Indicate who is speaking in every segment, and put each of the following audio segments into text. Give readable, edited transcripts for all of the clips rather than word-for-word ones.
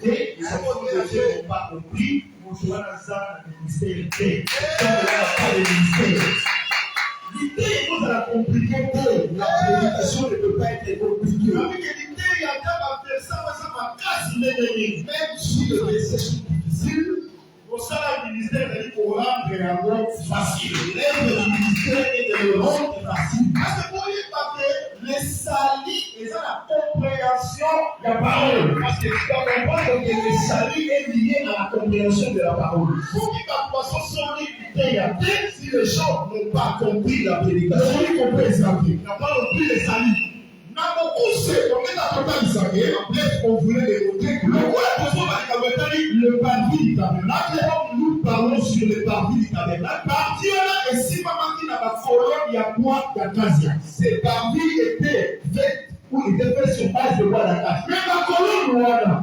Speaker 1: Ils n'ont pas compris. L'idée vous a compliqué. La prédication ne peut pas être compliquée. Même si le message est difficile, le ministère est pour rendre la mort facile. L'œuvre du ministère est de le rendre facile. Parce que pour les salis, ils ont la compréhension de la parole. Parce que tu dois comprendre que le salut est lié à la compréhension de la parole. Pour qu'il y ait si les gens n'ont pas compris la prédication, ils n'ont pas compris le salut. On voulait démontrer que le parvis du tabernacle, nous parlons sur le parvis du tabernacle. Ces parvis étaient faites ou étaient faits sur base de bois d'acacia.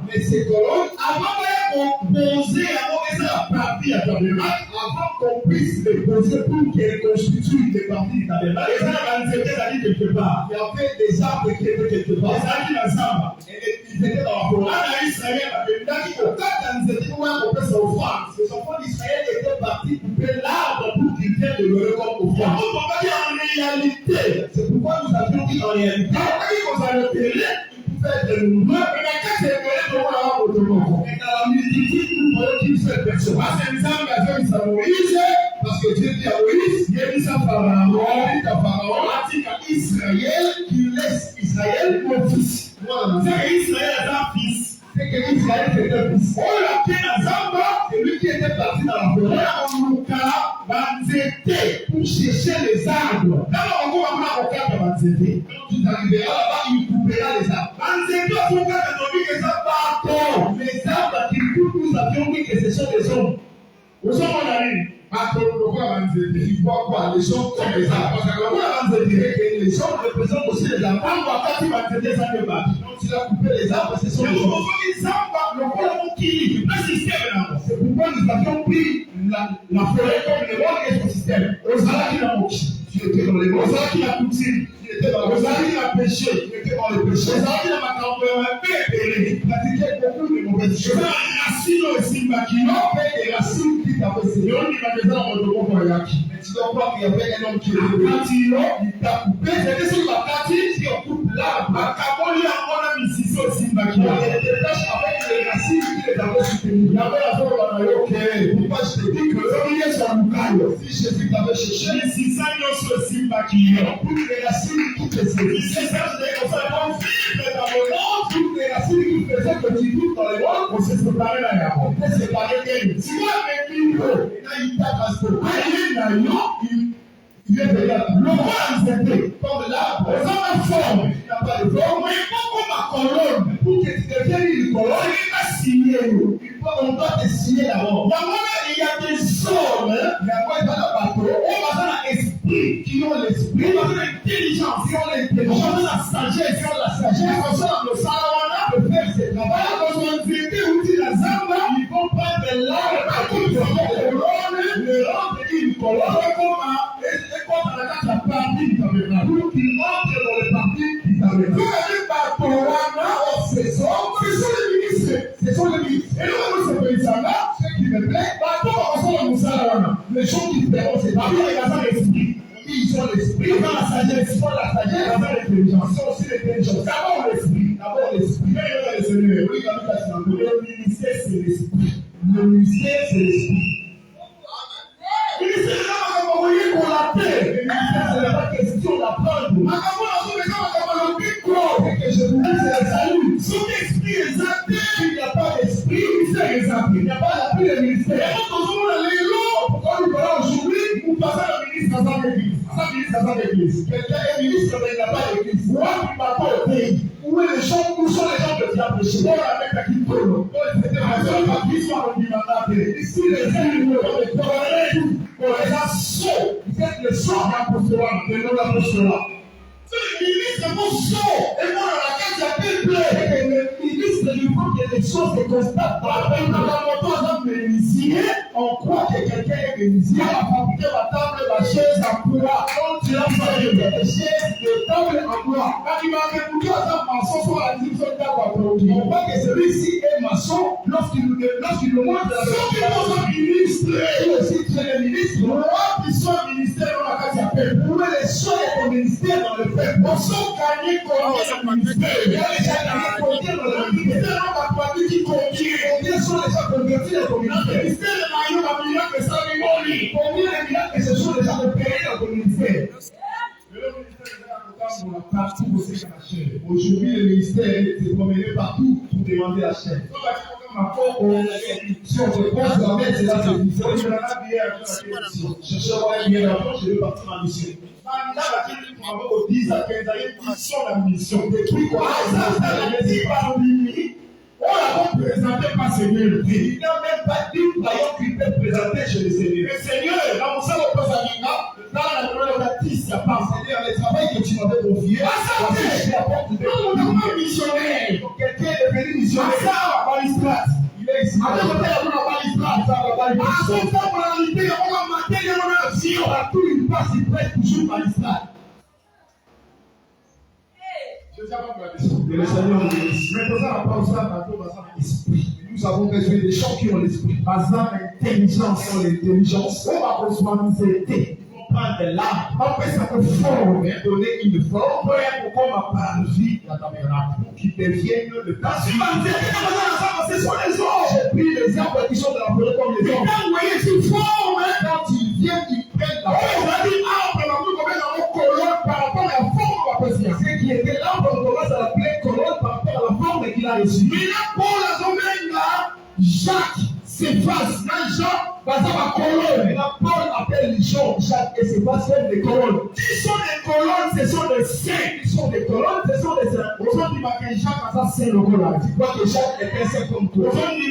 Speaker 1: Mais ces colonnes, avant composer la parvis du tabernacle, avant qu'on puisse les poser pour qu'elles constituent les parvis du tabernacle, il y avait des arbres qui étaient quelque part. Et ils étaient dans la forêt. Les enfants d'Israël étaient partis couper l'arbre pour qu'ils viennent de le comme offrande. En réalité, c'est pourquoi nous avions dit en réalité, il pouvait être nombreux, mais dans la multitude, nous voyons qu'une seule personne. Parce que Dieu dit à Moïse, il dit à Pharaon, Israël, qui laisse Israël mon fils. C'est Israël est un fils. C'est que Israël était un fils. C'est lui qui était parti dans la forêt pour chercher les arbres. Quand il arrivera là-bas, il coupera les arbres. Les arbres qu'il coupe, nous avions dit que ce sont des hommes. Il voit quoi? Les gens comme les arbres. Les gens représentent aussi les arbres. Donc il a coupé les arbres, ce sont les hommes. C'est pourquoi nous avions pris la forêt comme le monde et son système. Tu étais dans les mots. Tu étais dans le péché. Tu étais dans le péché. Tu pratiquais beaucoup de mauvaises choses. Des racines qui t'avaient séduit. Mais tu dois voir qu'il y avait un homme qui il t'a coupé. C'était sur la partie qui coupe l'arbre. Il détache avec les racines qui les avaient soutenues. Pourquoi je te dis que si Jésus t'avait cherché, toutes les racines qui te séduisaient, toutes les racines qui faisaient que tu vives dans les mondes, on s'est séparé là. On s'est séparé d'elle. Si moi, il t'a transporté, il est venu à le roi comme l'arbre. Il n'a pas de forme. Ma colonne, pour que tu deviennes une colonne, il va signer. On doit te signer d'abord. Il y a des hommes, il y a dans la bateau, on va dans l'esprit, qui ont l'esprit, on va dans l'intelligence, qui ont l'intelligence, on va dans la sagesse, qui ont la sagesse, on va dans le salon, de faire ce travail, on va traiter outil la zamba, ils vont prendre l'arbre, le rendre une colonne, et comme on a la partie du tabernacle, pour qu'ils entrent dans le parti du tabernacle. Ce sont les ministres. Et nous, ces paysans-là, ceux qui me plaisent, les gens qui feront ces parties, ils ont l'esprit. Ils ont l'esprit, ils ont la sagesse, ils ont l'intelligence, ils ont aussi l'intelligence. D'abord l'esprit. Le ministère, c'est l'esprit. Le ministère, c'est l'esprit. Le ministère, c'est la envoyé pour la paix. Le ministère, c'est la question d'apprendre. Et que je vous dis, c'est le salut. Son esprit est zappé. Il n'y a pas d'esprit, c'est zappé. Il n'y a pas d'appui de ministère. Et quand on voit les lots, pourquoi nous parlons aujourd'hui, vous passez le ministre dans l'église. Quelqu'un est ministre, mais il n'a pas d'église. Moi, qui m'as pas au pays. Où sont les gens que tu as prêché? Pour avec la Kipolo. Ici, les élus, les assauts. Vous êtes les sons d'apostolat, de non-apostolat. Le ministre vous sort et moi dans laquelle tu as fait pleurer. Le ministre il faut que les choses se constatent dans la peine. Quand on est menuisier, on croit que quelqu'un est menuisier. On va fabriquer la table, la chaise en bois. Quand tu as fabriqué des chaises, des tables en bois. Quand il va écouter un maçon sur la division d'abord.
Speaker 2: aujourd'hui.
Speaker 1: On voit que celui-ci est maçon lorsqu'il nous montre la
Speaker 2: Ceux qui sont ministres,
Speaker 1: il est aussi très ministre.
Speaker 2: moi qui suis ministère dans la casa peuple,
Speaker 1: Vous pouvez les choix de ton ministère dans le peuple.
Speaker 2: on s'en gagne combien de ministères?
Speaker 1: Il y a déjà gagné combien dans le ministère?
Speaker 2: On va pas dire qui combien.
Speaker 1: Combien sont déjà convertis dans ton
Speaker 2: Le
Speaker 1: ministère?
Speaker 2: ministère de Maillot va venir que ça lui mourit.
Speaker 1: Combien de miracles se sont déjà opérés dans ton ministère? Aujourd'hui, le ministère s'est promené partout pour demander la chaîne. Si on se pense la main, c'est là que je cherche à aller bien avant, je vais partir en mission. Depuis quoi?
Speaker 2: On l'a présenté par Seigneur.
Speaker 1: Il n'a même pas dit croyant qu'il peut présenter chez le Seigneur.
Speaker 2: Le Seigneur, dans mon salon, dans la gloire baptiste, il part.
Speaker 1: C'est-à-dire le travail que tu m'avais confié.
Speaker 2: Un missionnaire.
Speaker 1: Quelqu'un est devenu missionnaire.
Speaker 2: Ça, Balistrat.
Speaker 1: Il est ici.
Speaker 2: Avec le père, on a Balistrat. À son temps, on a l'idée, on a maté, on a action.
Speaker 1: Partout il passe, il prête toujours Balistrat. Et le Seigneur nous bénisse. Nous avons besoin des gens qui ont l'esprit. L'intelligence, l'intelligence. On va responsabilité. On prend de l'âme. On peut cette forme, donner une forme pour qu'on m'apparvie la tabernacle, pour qu'il devienne le temps. Ce sont les hommes. J'ai pris les arbres qui sont dans la forêt comme les hommes. Quand ils viennent, ils prennent la forme. Ce qui était l'arbre, on commence à l'appeler colonne par rapport à la forme qu'il a reçue. Jacques s'efface. Jean, Paul appelle Jean, Jacques et s'efface comme des colonnes.
Speaker 2: Qui sont des colonnes? Ce sont des saints.
Speaker 1: Ils sont des colonnes, ce sont des saints.
Speaker 2: Aujourd'hui, Jacques a sa saint locola.
Speaker 1: Tu crois que Jacques est un saint comme toi.
Speaker 2: Aujourd'hui,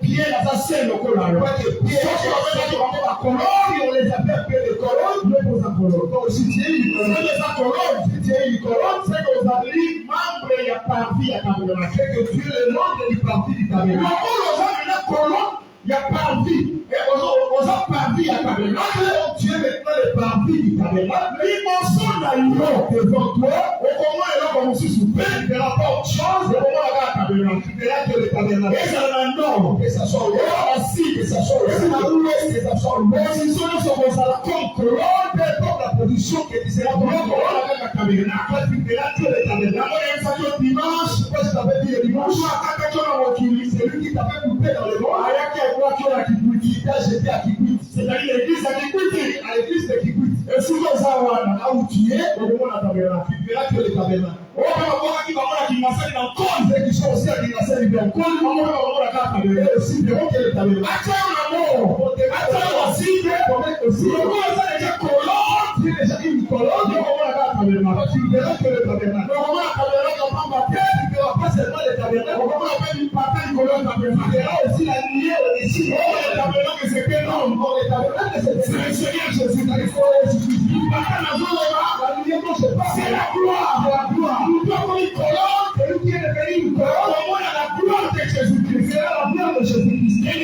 Speaker 2: Pierre a sa saint locola.
Speaker 1: Tu crois que Pierre est un colonne, on les appelle des colonnes, nous posons colonne. Donc si tu es une colonne, si tu es une colonne, c'est que vous avez dit, membre, il y a parti à tabernacle. C'est que tu es le membre du parti du tabernacle. Il n'y a pas envie. Et on a pas envie à tabernacle. Tu es maintenant le parti du tabernacle. Ils m'en sont d'ailleurs devant toi. Au moment où on va sous souper, il n'y aura pas autre chose. Au moment où on va à tabernacle, tu verras que le tabernacle. Et ça va non. Que ça soit au nord, assis, que ça soit au est, à l'ouest, que ça soit au nord. Si son nom sont comme colonne, peu importe la position que tu seras comme colonne avec la tabernacle, tu verras que le tabernacle. Et ça fait dimanche. Pourquoi je t'avais dit le dimanche? C'est lui qui t'avait coupé dans le monde. C'est-à-dire l'église à Kikwiti, à l'église de Kikwiti. Et si vous avez là où tu es, au moment de la tabernacle, tu verras que le tabernacle. On va voir qui va voir qui m'a fait dans le col, ceux qui sont aussi à l'université du col, on va voir la carte tabernacle. Et aussi, verront que le tabernacle. Attends l'amour, attends aussi, aussi. Le mot est déjà colonne, tu es déjà une colonne, on va voir la carte tabernacle. Tu verras que le tabernacle. On va voir la tabernacle, on va voir tu verras pas seulement le tabernacle, on va voir une partie du colonne tabernacle. Tu verras aussi la lumière au-dessus. Le tabernacle, c'est quel nom? Le tabernacle, c'est le Seigneur Jésus. La lumière dont je parle, c'est la gloire. C'est la gloire. Nous avons une colonne, c'est lui qui est devenu une colonne. Au moins, la gloire de Jésus-Christ. C'est la gloire de Jésus-Christ. Et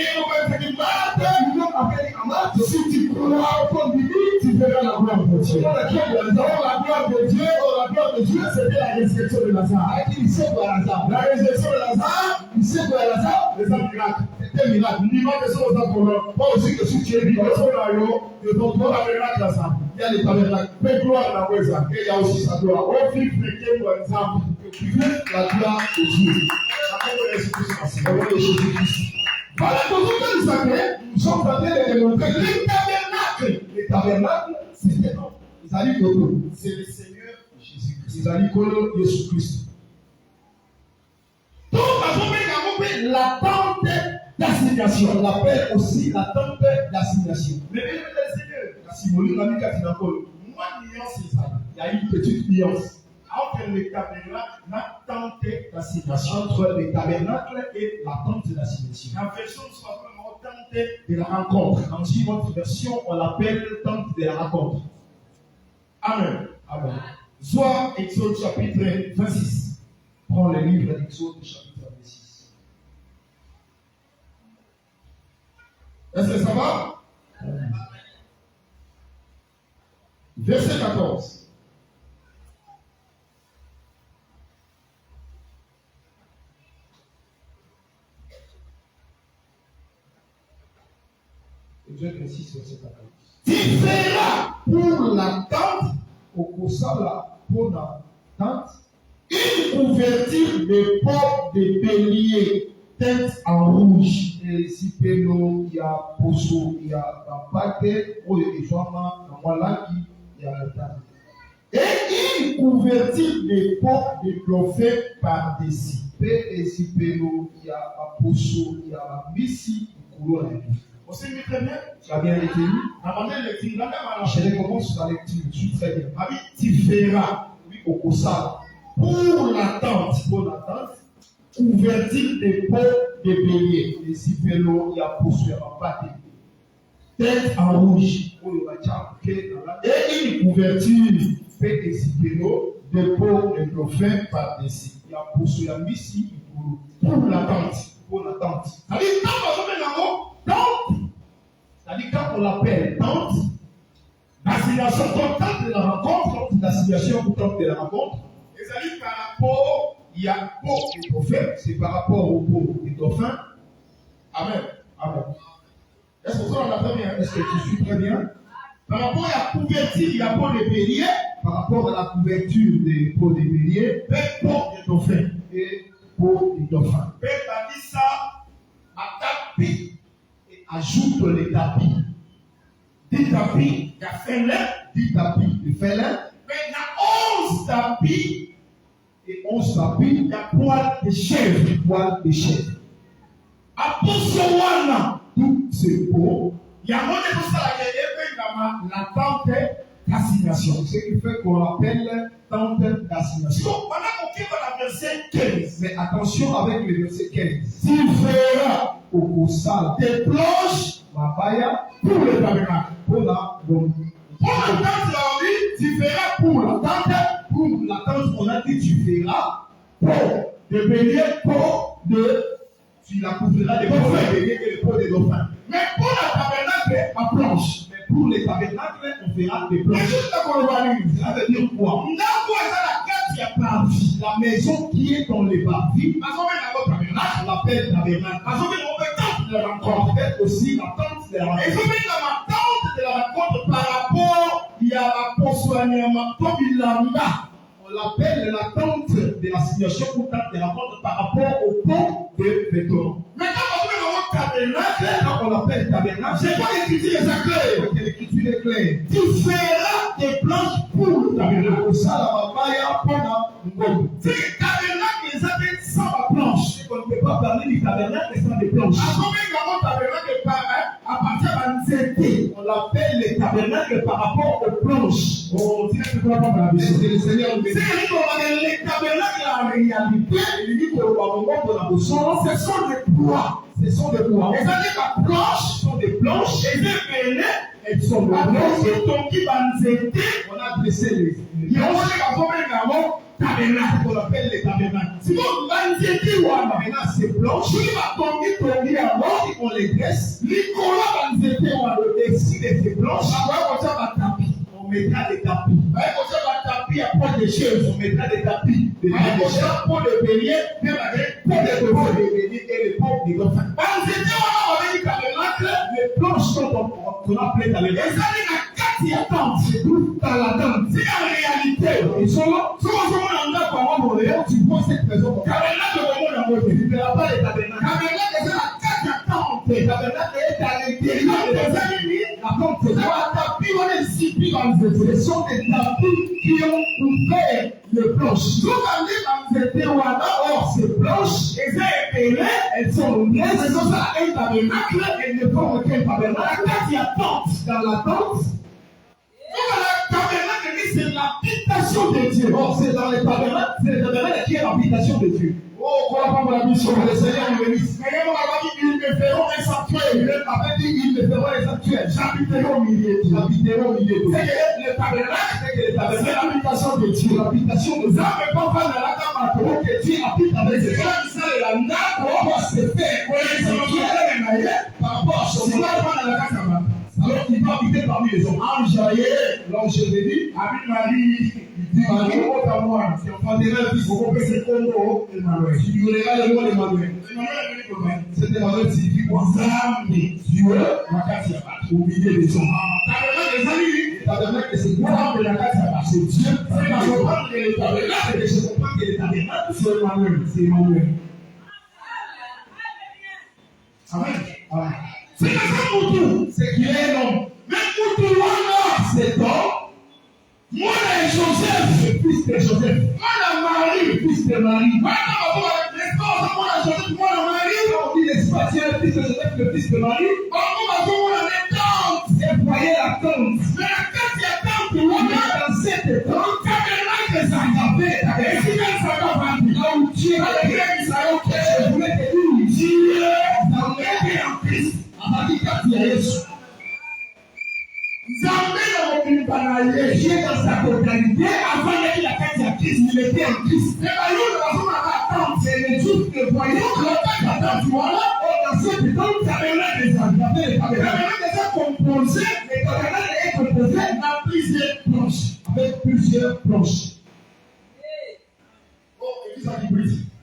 Speaker 1: nous avons appelé Amat. Si tu crois au fond du lit, tu verras la gloire de Dieu. La gloire de Dieu, la gloire de Dieu, c'était la résurrection de Lazare. Il sait quoi Lazare? La résurrection de Lazare, il sait quoi Lazare? Les hommes miracles. C'était un miracle. L'imam de son colonne. Pas aussi que si tu es vivant, de ton tabernacle Lazare. Il y a les tabernacles. Mais gloire à la voix. Et il y a aussi sa gloire. On vit fréquer par exemple. La gloire de Dieu. La gloire de Jésus-Christ. Voilà, dans le sacré, nous sommes en train de démontrer que les tabernacles, c'est énorme. C'est le Seigneur Jésus-Christ. Jésus-Christ. Donc, l'attente d'assignation. On l'appelle aussi l'attente d'assignation. Mais bien, le Seigneur, la symbolique, la nuance, c'est ça. Il y a une petite nuance. Entre les tabernacles, l'attente d'assignation. Entre les tabernacles et l'attente d'assignation. La version soit vraiment tente de la rencontre. Dans une autre version, on l'appelle tente de la rencontre. Amen. Amen. Soit Exode chapitre 26. Prends le livre d'Exode chapitre 26. Est-ce que ça va? Verset 14. 14.
Speaker 2: Josué 26, verset 14.
Speaker 1: Tu feras pour la tente
Speaker 2: Okosala pour la tente
Speaker 1: une couverture de peau de bélier teinte en rouge.
Speaker 2: ezipelo ya poso ya bapate oyo ezwama na mwalangi ya motane.
Speaker 1: Et une couverture de peau de dauphin par-dessus.
Speaker 2: Mpe ezipelo ya baposo ya bambisi likolo na yango.
Speaker 1: On s'est mis très bien.
Speaker 2: Tu as bien retenu? Je recommence la lecture. Je suis très bien.
Speaker 1: Ah oui, tu feras,
Speaker 2: Oui, okosala
Speaker 1: pour la tente, couverture de peau de bélier,
Speaker 2: ezipelo ya poso ya bapate
Speaker 1: teinte en rouge.
Speaker 2: oyo batya ke na langi
Speaker 1: Et une couverture
Speaker 2: mpe ezipelo
Speaker 1: de peau de dauphin par-dessus.
Speaker 2: ya poso ya mbisi likolo
Speaker 1: Pour la tente.
Speaker 2: mpo na tente.
Speaker 1: C'est-à-dire, quand on met là-haut, tente,
Speaker 2: C'est-à-dire quand on l'appelle
Speaker 1: tente, l'assignation, tente de la rencontre,
Speaker 2: l'assignation ou tente de la rencontre,
Speaker 1: c'est-à-dire par rapport, il y a peau de dauphin.
Speaker 2: c'est par rapport au pot des dauphins.
Speaker 1: Amen.
Speaker 2: Amen.
Speaker 1: Est-ce que ça, on a très bien?
Speaker 2: Est-ce que tu suis très bien?
Speaker 1: Par rapport à la couverture, il y a peau de bélier,
Speaker 2: Par rapport à la couverture des pots des béliers
Speaker 1: et peau de dauphin.
Speaker 2: et pots des dauphins.
Speaker 1: Et t'as dit ça à tapis.
Speaker 2: Et ajoute les tapis.
Speaker 1: 10 tapis, il y a fait là.
Speaker 2: 10 tapis de félin
Speaker 1: Mais il y a 11 tapis,
Speaker 2: et 11 tapis
Speaker 1: il y a poil de chèvre.
Speaker 2: de poils de chèvre.
Speaker 1: À Poussowana,
Speaker 2: Tous ces pots,
Speaker 1: il y a moins de ça la tente d'assignation.
Speaker 2: ce qui fait qu'on l'appelle tente d'assignation.
Speaker 1: Donc, pendant qu'on quitte la verset 15,
Speaker 2: Mais attention avec le verset 15.
Speaker 1: tu feras
Speaker 2: Okosala
Speaker 1: des planches
Speaker 2: mabaya
Speaker 1: pour le tabernacle.
Speaker 2: pour la bonne.
Speaker 1: Pour la tente, là, on dit, tu feras pour la tente,
Speaker 2: Pour la tente, on a dit tu feras,
Speaker 1: peau de bélier, peau de
Speaker 2: tu la couvriras des pots de bélier et des pots de dauphins.
Speaker 1: Mais pour le tabernacle, ma planche.
Speaker 2: Mais pour les tabernacles, on fera des
Speaker 1: Mais
Speaker 2: planches.
Speaker 1: juste qu'on le valide.
Speaker 2: Ça veut dire quoi?
Speaker 1: Là où est la carte, il y a pas vie.
Speaker 2: La maison qui est dans les parvis,
Speaker 1: Parce qu'on met dans votre tabernacle.
Speaker 2: on l'appelle tabernacle.
Speaker 1: Parce qu'on met dans votre tente de la
Speaker 2: On
Speaker 1: rencontre.
Speaker 2: appelle aussi la tente de la
Speaker 1: Et
Speaker 2: rencontre.
Speaker 1: je mets dans ma tente de la rencontre par rapport, il y a la consoignement, comme il l'a mis là.
Speaker 2: On l'appelle la tente de l'assignation ou tente de la rencontre par rapport au pot de vêtements.
Speaker 1: Maintenant, quand on met dans votre tabernacle,
Speaker 2: Quand on l'appelle tabernacle,
Speaker 1: c'est pas l'écriture exacte.
Speaker 2: l'écriture est claire.
Speaker 1: Tu feras des planches pour le tabernacle.
Speaker 2: Okosala mabaya mpona ngombe.
Speaker 1: C'est que le tabernacle, les appelle sans la planche.
Speaker 2: On ne peut pas parler du tabernacle sans des planches.
Speaker 1: À combien dans votre tabernacle à partir de l'anxiété?
Speaker 2: On l'appelle les tabernacles par rapport aux planches.
Speaker 1: Oh, tu n'as plus quoi pour la
Speaker 2: Est-ce
Speaker 1: vie.
Speaker 2: que le Seigneur nous dit?
Speaker 1: C'est que les tabernacles en réalité,
Speaker 2: Il dit que le moment pour la bousson,
Speaker 1: ce sont des bois.
Speaker 2: ce sont des bois.
Speaker 1: Et ça dit que la planche,
Speaker 2: Ce sont des planches.
Speaker 1: et des pélés,
Speaker 2: Elles sont des
Speaker 1: après,
Speaker 2: planches.
Speaker 1: si ton qui va nous aider,
Speaker 2: On a dressé les
Speaker 1: il y a
Speaker 2: planches.
Speaker 1: aussi qu'à combien d'avant, tabernacle.
Speaker 2: On appelle les tabernacles.
Speaker 1: Si vous l'anxiété ou alors,
Speaker 2: Maintenant, ces planches,
Speaker 1: si vous va tomber avant,
Speaker 2: on les dresse.
Speaker 1: Nicolas l'anxiété ou alors,
Speaker 2: Dessus de ces planches,
Speaker 1: après, on va tapis.
Speaker 2: on mettra des tapis.
Speaker 1: Après, on va tapis à point de chaises.
Speaker 2: On mettra des tapis. Des
Speaker 1: Après, on
Speaker 2: tapis.
Speaker 1: va pour le bélier, même avec
Speaker 2: Pour
Speaker 1: pour
Speaker 2: les
Speaker 1: les
Speaker 2: pots
Speaker 1: dauphins.
Speaker 2: de bélier et les pots des dauphins.
Speaker 1: L'anxiété, on va dire tabernacle.
Speaker 2: Les planches sont qu'on appelle
Speaker 1: Et
Speaker 2: tabernacle.
Speaker 1: ça dit la carte y attend.
Speaker 2: Se trouvent dans la tente.
Speaker 1: C'est en réalité.
Speaker 2: Ils sont là.
Speaker 1: Si on se met en bas, comment on est,
Speaker 2: Tu vois cette maison.
Speaker 1: tabernacle, comment on est.
Speaker 2: Tu ne verras pas les tabernacles.
Speaker 1: Tabernacle, c'est la carte y attend.
Speaker 2: Les tabernacles est à
Speaker 1: Et
Speaker 2: l'intérieur
Speaker 1: quand
Speaker 2: de
Speaker 1: les
Speaker 2: la
Speaker 1: amis,
Speaker 2: La tente, c'est
Speaker 1: ça
Speaker 2: quoi?
Speaker 1: va tapis, on est ici, puis dans le
Speaker 2: Ce sont des tapis qui ont ouvert les planches.
Speaker 1: Vous allez dans le terroir,
Speaker 2: Or, ces planches,
Speaker 1: et c'est épelé,
Speaker 2: elles sont
Speaker 1: et
Speaker 2: nées
Speaker 1: c'est comme ça, un tabernacle,
Speaker 2: elles ne font aucun
Speaker 1: la
Speaker 2: tabernacle.
Speaker 1: carte y attend.
Speaker 2: Dans la tente,
Speaker 1: Le tabernacle, c'est l'habitation de Dieu.
Speaker 2: or, c'est dans les tabernacles, c'est les tabernacles qui est l'habitation de Dieu.
Speaker 1: Oh, qu'on n'a pas la mission,
Speaker 2: Le Seigneur nous bénisse.
Speaker 1: mais on va dire qu'ils me feront un sanctuaire.
Speaker 2: Il avait dit, il ne fera les sanctuaires.
Speaker 1: J'habiterai au milieu.
Speaker 2: J'habiterai au milieu de
Speaker 1: C'est
Speaker 2: vous.
Speaker 1: que le tabernacle,
Speaker 2: C'est que les
Speaker 1: c'est
Speaker 2: tabernacles,
Speaker 1: l'habitation de Dieu.
Speaker 2: l'habitation de Dieu.
Speaker 1: Ça ne peut pas faire de la table.
Speaker 2: Donc, Dieu habite avec
Speaker 1: C'est
Speaker 2: les gens.
Speaker 1: ça qui sert de la nappe.
Speaker 2: Pourquoi c'est fait?
Speaker 1: Oui, c'est le qui est là, mais
Speaker 2: Par rapport à son
Speaker 1: si on
Speaker 2: nom.
Speaker 1: va prendre la carte, ça va.
Speaker 2: Alors, il va habiter parmi les hommes.
Speaker 1: Enjaillé,
Speaker 2: L'ange de dit,
Speaker 1: Abi Marie,
Speaker 2: il dit, Marie,
Speaker 1: Marie, au Tamois,
Speaker 2: tu enfanteras un fils.
Speaker 1: au PC Congo, Emmanuel.
Speaker 2: Tu lui donneras le nom d'Emmanuel.
Speaker 1: Emmanuel est venu pour moi.
Speaker 2: Cet Emmanuel signifie quoi?
Speaker 1: Zambi,
Speaker 2: Dieu
Speaker 1: Makati Abad.
Speaker 2: au milieu des hommes. Le tabernacle, c'est quoi? C'est Dieu. C'est comprendre que le tabernacle, c'est comprendre que le tabernacle, c'est Emmanuel. C'est Emmanuel. Amen. Amen. C'est qu'il est un homme. Mais cet homme, moi et Joseph, le fils de Joseph. Moi et Marie, le fils de Marie. Moi et Joseph, moi et Marie. On dit l'espace, le fils de Joseph, le fils de Marie. On voyait la tente. Mais la tente, il y a tente. Dans cette tente, tabernacle, ça avait. Et si même ça va vendre, là où Dieu a créé Israël, je voulais te dire, Dieu a mis en Christ. Avec la Jésus. Dieu dans sa totalité, avant qu'il a fait la Christ, il était en Christ. Mais c'est le jour que voyons que l'attente, voilà, dans cette tente, ça avait l'air des engagements. Ça avait l'air composé, mais ça avait l'air composé dans plusieurs planches. Avec plusieurs planches.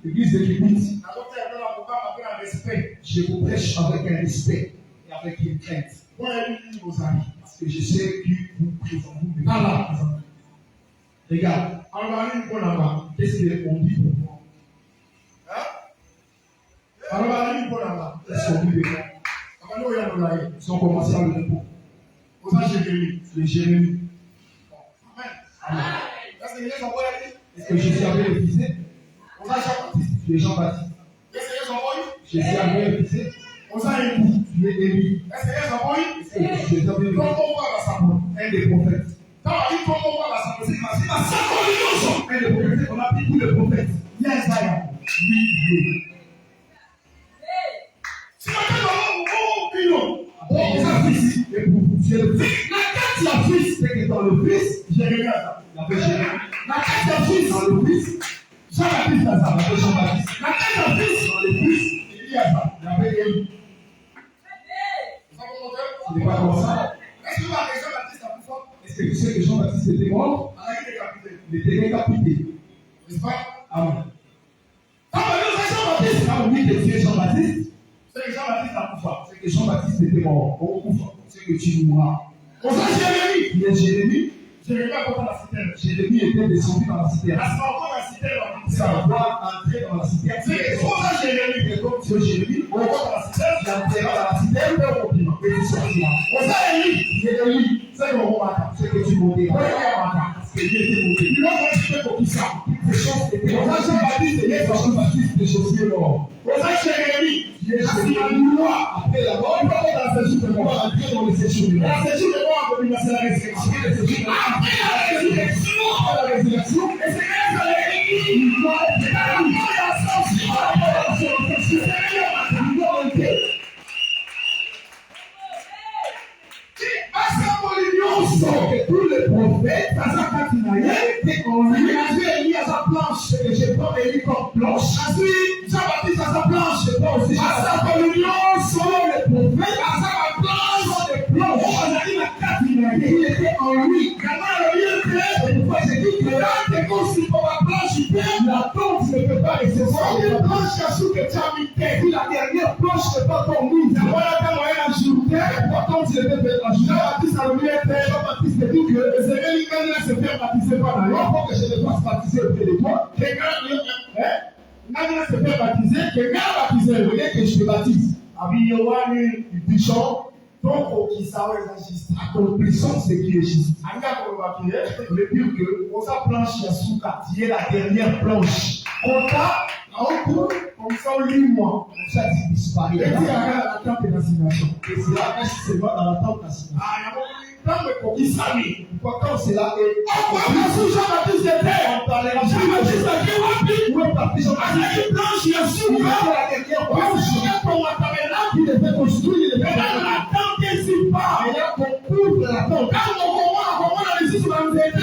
Speaker 2: L'église de Kibitz. Je vous prêche avec un respect et avec une crainte. Parce que je sais que vous présentez. Regarde, qu'est-ce qu'on dit pour moi? Qu'est-ce qu'on dit pour moi? Ils ont commencé à le repos. Les Jérémie. Amen. Est-ce que Jésus avait refusé? Les Jean-Baptiste. Jésus avait refusé. Tu es Élie. Est-ce que Jésus avait refusé? Un des prophètes. Un des prophètes, on a pris tous les prophètes. Oui. Si on la fils, c'est que dans le fils, Jérémie, il y avait Jérémie. La carte de fils dans le fils, Jean-Baptiste, il y avait Jean-Baptiste. La carte de fils dans le fils, il y avait Élie. Ce n'est pas comme ça. Est-ce que tu sais que Jean-Baptiste était mort? Il était décapité. N'est-ce pas? Amen. Quand on dit que tu es Jean-Baptiste, c'est que Jean-Baptiste a coupé. C'est que Jean-Baptiste était mort. C'est que tu mourras. On sait Jérémie. Il est Jérémie. Jérémie était descendu dans la citerne. Ça doit entrer dans la citerne. C'est Jérémie. Et comme tu es Jérémie, on va dans la citerne. Tu entreras dans la citerne, mais au piment. Et tu sortiras. On sait Élie. Jérémie. C'est que tu monteras. Parce que Dieu était monté. Il va faire pour qui ça? Ces choses étaient. On sait Jean-Baptiste. Et Jean-Baptiste de Josué mort. On sait Jérémie. Jérémie. Après la mort, il va dans la séjour de mort. Entrer dans le séjour de mort. La séjour de mort, c'est la résurrection. Après la résurrection, et c'est là que il doit être là. Que tous les prophètes, étaient en lui. Élie à sa planche, et je prends Élie comme planche. Ensuite, Jean-Baptiste à sa planche, je prends aussi. À sa communion, selon les prophètes, à sa planche, sont des planches. Il était en lui. Maintenant, le lieu créé, c'est pourquoi j'ai dit que là, t'es conçu pour la planche, la tente ne peut pas recevoir. Une planche à sous que tu as mis tête. Puis la dernière planche n'est pas ton mise. Voilà ta moyenne ajoutée. Pourtant, tu ne peux pas ajouter. Jean-Baptiste a le mieux fait. Jean-Baptiste te dit que c'est Élie qui vient se faire baptiser par la loi pour que je ne fasse baptiser auprès de toi. Quelqu'un vient se faire baptiser. Quelqu'un baptiser. Vous voulez que je te baptise. Abiyowani, Bichon. Donc, accomplissons ce qui est juste. Le pire que, on sa planche Yasuka, qui est la dernière planche. On t'a, comme ça, 8 mois, on s'est disparu. Et puis, il y a la tente d'assignation. Et c'est là, c'est dans la tente d'assignation. Pourquoi c'est là et on va sous Jean-Baptiste était. On parlait Jean-Baptiste était rapide. Où est parti Jean-Baptiste? Une planche Yasuka. La dernière planche. Il devait construire, il devait faire la tente ici pas. Et là, on couvre la tente. Quand on commence ici sur la terre,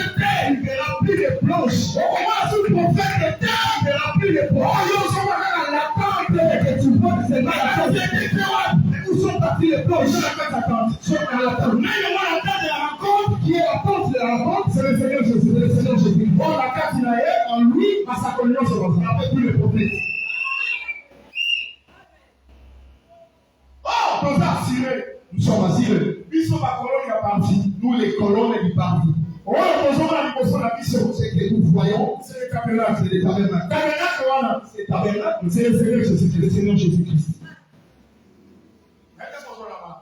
Speaker 2: il verra plus de planches. On commence sur le prophète de terre, il verra plus de planches. On va dans la tente et que tu vois que c'est là la tente. Où sont partis les planches? Ils sont dans la tente. Ils sont dans la tente. Mais il y a la tente de la rencontre, qui est la tente de la rencontre, c'est le Seigneur Jésus. C'est le Seigneur Jésus. Bon, la carte il a en lui, à sa communion, c'est comme ça. On n'a plus le problème. Oh, nous sommes assurés. Nous sommes assurés.
Speaker 1: colonnes du parvis. Ce que nous voyons, c'est le tabernacle. C'est le tabernacle. C'est le tabernacle. C'est le Seigneur Jésus-Christ.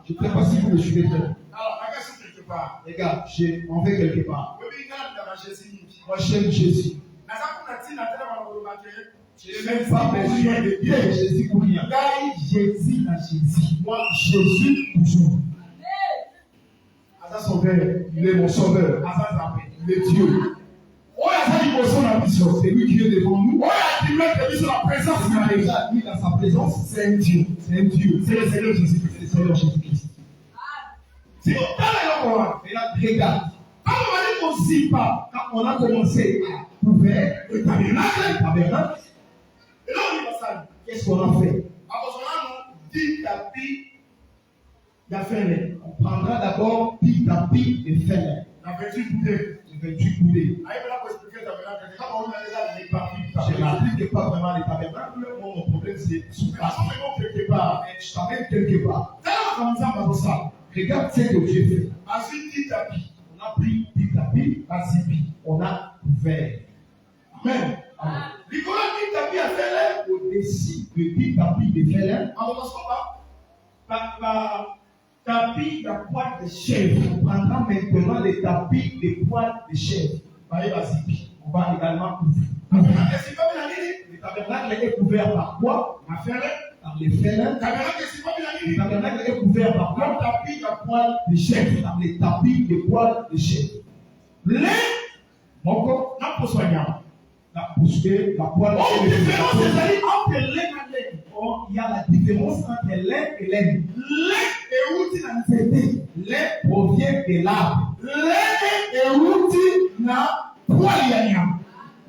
Speaker 1: Je ne sais pas si vous me suivez très bien. Regarde, je m'en vais quelque part. Moi, j'aime Jésus. Je n'ai même pas besoin de dire Jésus pour rien. Jésus à Jésus. Moi, Jésus toujours. Il est mon sauveur. Il est Dieu. C'est lui qui est devant nous. Il a déjà mis dans sa présence. C'est un Dieu. C'est un Dieu. C'est le Seigneur Jésus-Christ. C'est le Seigneur Jésus-Christ. Regarde. Quand on a commencé à ouvrir le tabernacle, qu'est-ce qu'on a fait? On prendra d'abord petit à petit les fers. Les 28 coudées. Je n'applique pas vraiment les tabernacles. Moi, mon problème, c'est sous place. Je t'amène quelque part. Regarde ce que Dieu fait. On a pris petit à petit, on a ouvert. Amen. Au-dessus de petit à petit des fers, tapis de poils de chèvre. On prendra maintenant les tapis de poils de chèvre. On va également ouvrir. Le tabernacle est couvert par quoi? Par les fers. Le tabernacle est couvert par quoi? Tapis de poils de chèvre. Par les tapis de poils de chèvre. Les moko n'a pas soigné. La poêle. Il y a la différence entre lait et laine. Lait provient de l'arbre.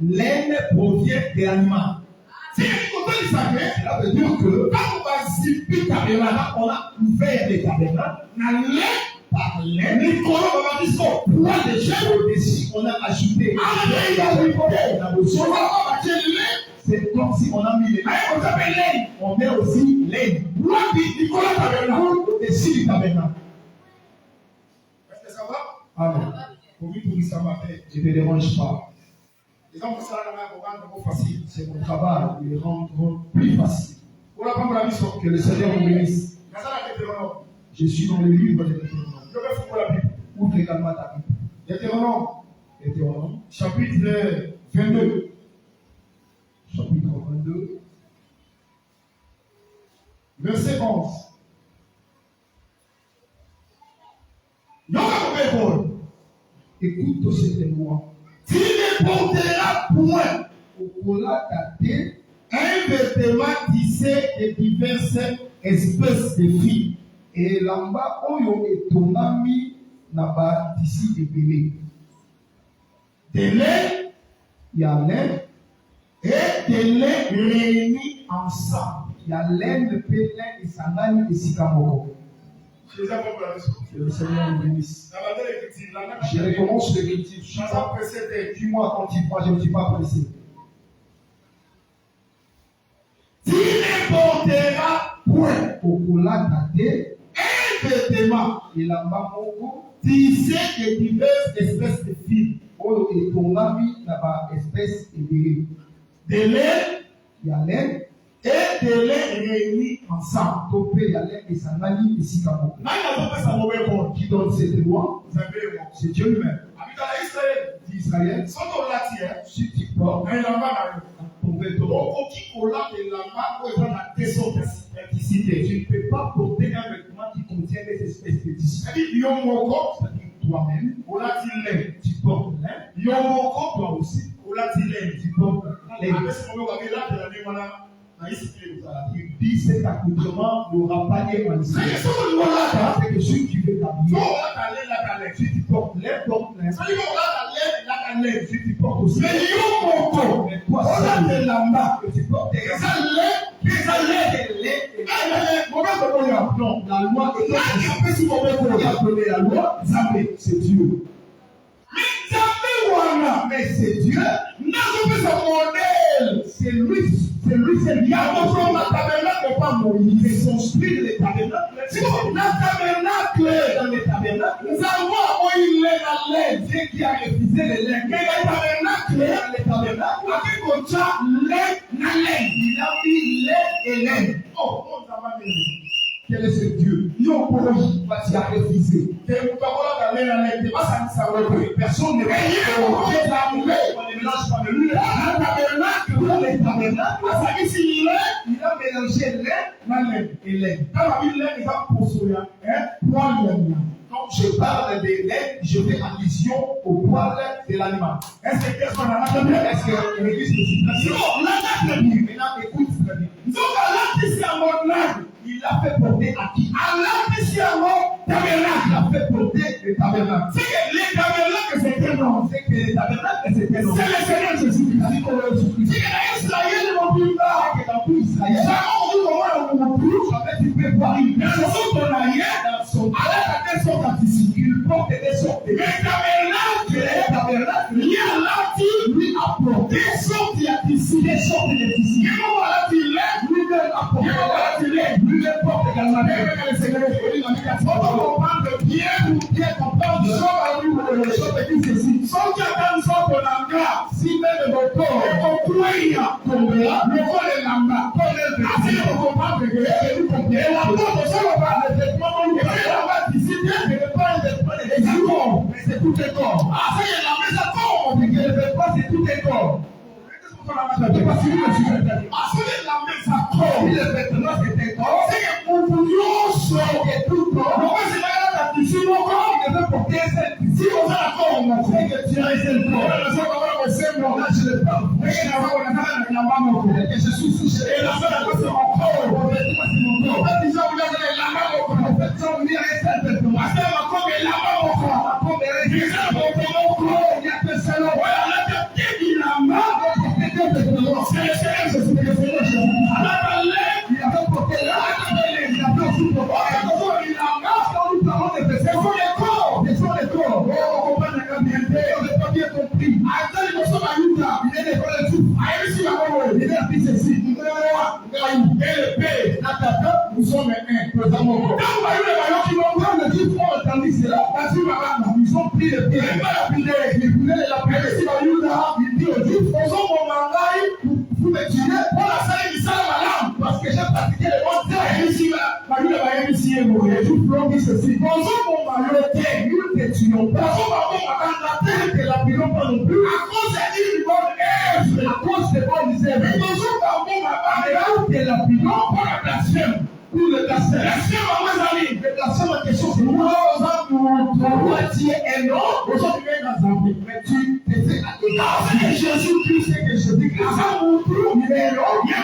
Speaker 1: Laine provient de l'animal. Cela veut dire que quand on a ouvert les tabernacles, par laine, on a ajouté. C'est comme si on a mis les laine. On met aussi laine. Au-dessus du tabernacle.
Speaker 2: Est-ce que ça va?
Speaker 1: Amen.
Speaker 2: Je ne
Speaker 1: te dérange pas.
Speaker 2: C'est
Speaker 1: mon travail de les rendre plus facile. Que le Seigneur vous bénisse. Je suis dans le livre de Deutéronome. Ouvre également ta Bible. Deutéronome.
Speaker 2: Chapitre 22.
Speaker 1: Chapitre 22.
Speaker 2: Verset 11.
Speaker 1: Écoute cette loi.
Speaker 2: Tu ne porteras point un vêtement tissé de diverses espèces de fils.
Speaker 1: Et là-bas, oyo etonami naba tisi ebele.
Speaker 2: De lait,
Speaker 1: il y a laine
Speaker 2: et de lait réunis ensemble.
Speaker 1: Il y a laine, pelin et sandali et sikamoko.
Speaker 2: Que
Speaker 1: le Seigneur nous bénisse. Je recommence l'écriture. Suis-moi attentivement, je ne suis pas pressé.
Speaker 2: Tu ne porteras point
Speaker 1: au Koulakate
Speaker 2: un vêtement
Speaker 1: et la mamoko
Speaker 2: tissé de diverses espèces de fils.
Speaker 1: Oyo etongami na ba espèce ebele.
Speaker 2: De lait,
Speaker 1: il y a laine
Speaker 2: et de lait réunis ensemble.
Speaker 1: Topé, il y a laine et sandali et sikamoko. Qui donne cette loi? C'est Dieu lui-même. D'Israël, si tu portes ton vêtement, tu ne peux pas porter un vêtement qui contient des espèces de tissus. Toi-même, tu portes laine. Toi aussi, tu portes laine. Il dit cet accoutrement n'aura pas lieu en Israël. C'est que si tu veux t'habiller, si tu portes laine, porte laine. Si tu portes aussi, mais toi, c'est là-bas que tu portes des non, la loi est la loi, c'est Dieu. Mais c'est Dieu. C'est lui, c'est lui. Pas Moïse. C'est son spirit, les tabernacles. Dans les tabernacles, nous avons
Speaker 2: qui a refusé le lait. Mais le tabernacle, il a mis lait et lait. Oh, quel est ce Dieu? Tu as refusé. Personne ne il a mélangé lait et lait. Quand je parle de lait, je fais allusion au poil de l'animal. Est-ce que l'église me suit? Non, maintenant écoute très bien. Il a fait porter à qui? Il a fait porter le tabernacle. C'est que les tabernacles c'était non. C'est que les tabernacles c'était non. C'est le Seigneur Jésus-Christ. C'est que Israël ne m'oublie pas. C'est que dans tout Israël. Tu peux voir une personne dans son il porte des sortes. Mais le tabernacle, lui a porté des sortes de tissus. Des sortes de tissus. Lui-même a porté. Lui-même porte également. Le Seigneur est on va comprendre bien comprendre le choses qui ceci. Sans qu'attendre son bonanga, si même mon corps est au coin, comme là, le corps est là-bas, ainsi on comprend que nous comprenons. La porte, ça on va le vêtement, on va ici, je ne pas les corps, mais c'est tout le corps. Ah, ça y est, la maison corps, mais que le vêtement, c'est tout le corps. Il est maintenant c'est un corps. C'est que pour nous c'est tout corps. Pourquoi c'est pas là ici mon corps il devait porter cette si on a d'accord mon corps que tu as essayé le corps. Là je le parle. Mais il y a mon corps. Et je suis soucieux. Et la seule chose c'est mon corps. C'est mon corps. Déjà vous avez la main au corps. En fait ça on vient rester avec moi. C'est ma corps et la main au corps. La corps est restée mon corps. Il y a que ça là. Voilà là tu dis la main. C'est le Seigneur Jésus. Il a porté là, il a fait aussi pour moi. Il a marqué, nous parlons de ce sont les corps. Ce sont les corps. On comprend la bien. On n'a pas bien compris. Attends, il me semble à Yuda. Il est l'école de tout. Il est appris ceci. Moi, et le Père, Nathan, nous sommes un. Nous avons encore. Quand vous voyez les maillots qui vont prendre le Dieu fort, tandis que là, ils ont pris le Père. Ils voulaient l'appeler. Si Yuda, il dit au Dieu, faisons mon mandat. Vous me tirez pour la salle du salam parce que j'ai pratiqué le bon terme ici là. Marie va ici et mourir. Je vous promets ceci. Bonjour mon malheureté, nous ne tuons pas. Bonjour ma terre que la pilons pas non plus. À cause d'une bonne œuvre, à cause de bonnes œuvres. Bonjour ma mère, que la pilons pour la blasphème. Pour le blasphème. Blasphème à mes amis. Le blasphème en question c'est moi. Toi tu es un homme. Aujourd'hui tu es dans un pays. Mais tu te fais à Jésus-Christ c'est que je dis que ça mon trou. Il est là. Il est là.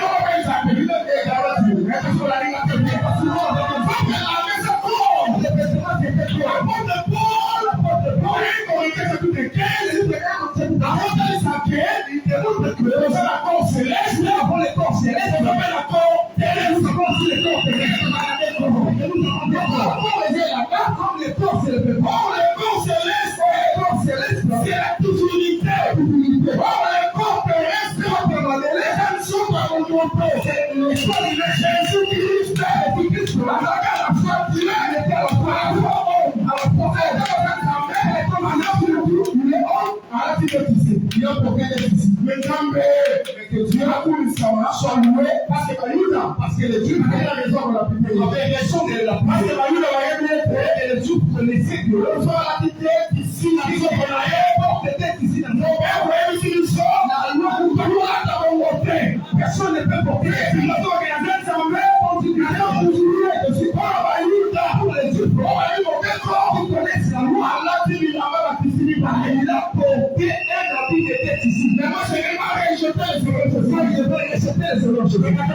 Speaker 2: Il est là. Il est là. Il est là. Il est là. Il est là. Il est là. Parce que le Dieu a la raison de la plupart. Il avait raison de la plupart. Parce que la Bible va le Dieu connaissait que le soir la tête ici, la maison qu'on a peut-être ici dans nos pères, ouais, ici nous sommes. La loi nous doit nous porter. Personne ne peut porter. Si nous avons regardé ça en vrai, on dit que nous avons je suis pas à Yuda pour les Dieux. On va lui montrer comment vous connaissez la loi. Allah dit il a pas la piscine par il a porté un habit de tête ici. Mais moi je vais pas rejeter les autres. Je vais rejeter les autres. Je vais pas